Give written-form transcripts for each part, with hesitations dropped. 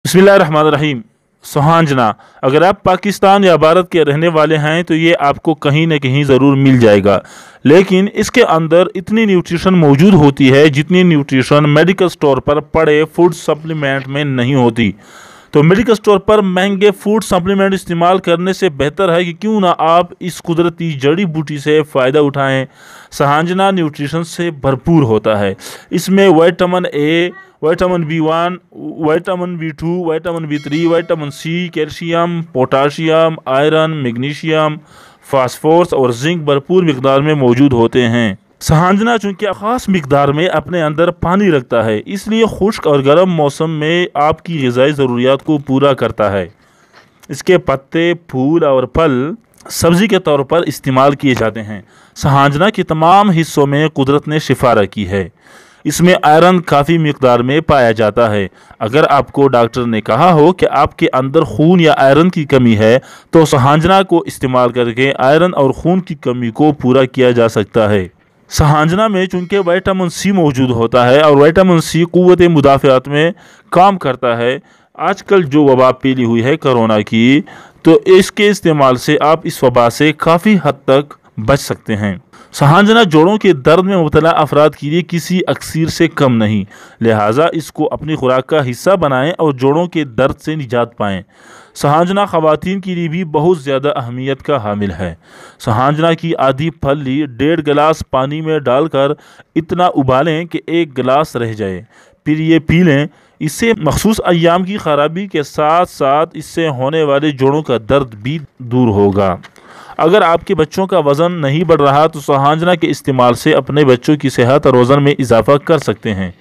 बिस्मिल्लाहिर्रहमानिर्रहीम। सुहांजना, अगर आप पाकिस्तान या भारत के रहने वाले हैं तो ये आपको कहीं ना कहीं ज़रूर मिल जाएगा, लेकिन इसके अंदर इतनी न्यूट्रिशन मौजूद होती है जितनी न्यूट्रिशन मेडिकल स्टोर पर पड़े फूड सप्लीमेंट में नहीं होती। तो मेडिकल स्टोर पर महंगे फूड सप्लीमेंट इस्तेमाल करने से बेहतर है कि क्यों ना आप इस कुदरती जड़ी बूटी से फ़ायदा उठाएं। सुहांजना न्यूट्रिशन से भरपूर होता है। इसमें vitamin A, vitamin B1, vitamin B2, vitamin B3, vitamin C, calcium, potassium, iron, magnesium, phosphorus और जिंक भरपूर मिकदार में मौजूद होते हैं। सुहांजना चूँकि ख़ास मिकदार में अपने अंदर पानी रखता है, इसलिए खुश्क और गर्म मौसम में आपकी ग़िज़ाई ज़रूरियात को पूरा करता है। इसके पत्ते, फूल और फल सब्ज़ी के तौर पर इस्तेमाल किए जाते हैं। सुहांजना के तमाम हिस्सों में कुदरत ने शिफा रखी है। इसमें आयरन काफ़ी मिकदार में पाया जाता है। अगर आपको डॉक्टर ने कहा हो कि आपके अंदर खून या आयरन की कमी है, तो सुहांजना को इस्तेमाल करके आयरन और खून की कमी को पूरा किया जा सकता है। सुहांजना में चूँकि विटामिन सी मौजूद होता है और विटामिन सी क़ुव्वत मुदाफ़ात में काम करता है। आजकल जो वबा फैली हुई है कोरोना की, तो इसके इस्तेमाल से आप इस वबा से काफ़ी हद तक बच सकते हैं। सुहांजना जोड़ों के दर्द में मुब्तला अफराद के लिए किसी अक्सीर से कम नहीं, लिहाजा इसको अपनी खुराक का हिस्सा बनाएं और जोड़ों के दर्द से निजात पाएं। सुहांजना ख़वातीन के लिए भी बहुत ज़्यादा अहमियत का हामिल है। सुहांजना की आधी फली 1.5 गिलास पानी में डालकर इतना उबालें कि 1 गिलास रह जाए, फिर ये पी लें। इससे मखसूस अय्याम की खराबी के साथ साथ इससे होने वाले जोड़ों का दर्द भी दूर होगा। अगर आपके बच्चों का वज़न नहीं बढ़ रहा तो सुहांजना के इस्तेमाल से अपने बच्चों की सेहत और वज़न में इजाफा कर सकते हैं।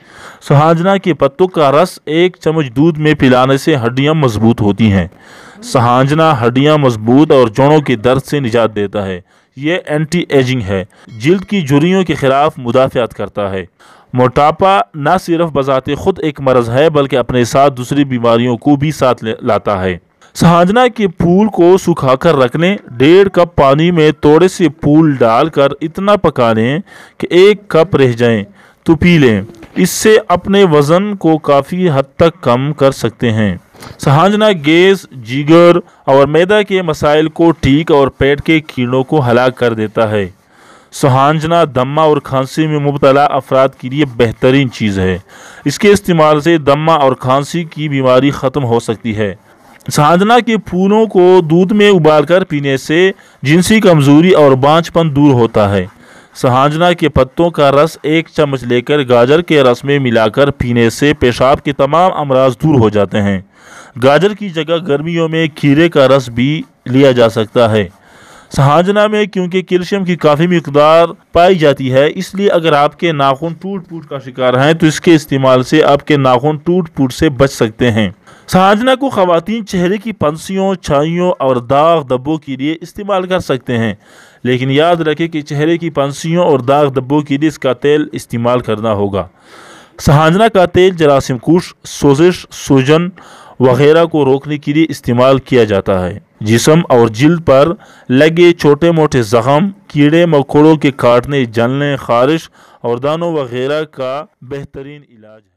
सुहांजना के पत्तों का रस 1 चम्मच दूध में पिलाने से हड्डियां मजबूत होती हैं। सुहांजना हड्डियां मजबूत और जोड़ों के दर्द से निजात देता है। ये एंटी एजिंग है, जिल्द की झुर्रियों के खिलाफ मुदाफ़ात करता है। मोटापा न सिर्फ बज़ाते खुद एक मरज़ है, बल्कि अपने साथ दूसरी बीमारियों को भी साथ लाता है। सुहांजना के फूल को सुखाकर रख लें। 1.5 कप पानी में थोड़े से फूल डालकर इतना पका लें कि 1 कप रह जाएं, तो पी लें। इससे अपने वज़न को काफ़ी हद तक कम कर सकते हैं। सुहांजना गैस, जिगर और मैदा के मसाइल को ठीक और पेट के कीड़ों को हलाक कर देता है। सुहांजना दमा और खांसी में मुब्तला अफराद के लिए बेहतरीन चीज़ है। इसके इस्तेमाल से दमा और खांसी की बीमारी ख़त्म हो सकती है। सुहांजना के फूलों को दूध में उबालकर पीने से जिनसी कमज़ोरी और बांझपन दूर होता है। सुहांजना के पत्तों का रस 1 चम्मच लेकर गाजर के रस में मिलाकर पीने से पेशाब के तमाम अमराज दूर हो जाते हैं। गाजर की जगह गर्मियों में खीरे का रस भी लिया जा सकता है। सुहांजना में क्योंकि कैल्शियम की काफ़ी मिकदार पाई जाती है, इसलिए अगर आपके नाखून टूट फूट का शिकार हैं तो इसके इस्तेमाल से आपके नाखून टूट फूट से बच सकते हैं। सुहांजना को ख़वातीन चेहरे की पंसियों, छाइयों और दाग धब्बों के लिए इस्तेमाल कर सकते हैं, लेकिन याद रखें कि चेहरे की पंसियों और दाग धब्बों के लिए इसका तेल इस्तेमाल करना होगा। सुहांजना का तेल जरासीम कुश, सोजिश, सूजन वगैरह को रोकने के लिए इस्तेमाल किया जाता है। जिस्म और जिल्द पर लगे छोटे मोटे ज़ख़म, कीड़े मकोड़ों के काटने, जलने, ख़ारिश और दानों वगैरह का बेहतरीन इलाज है।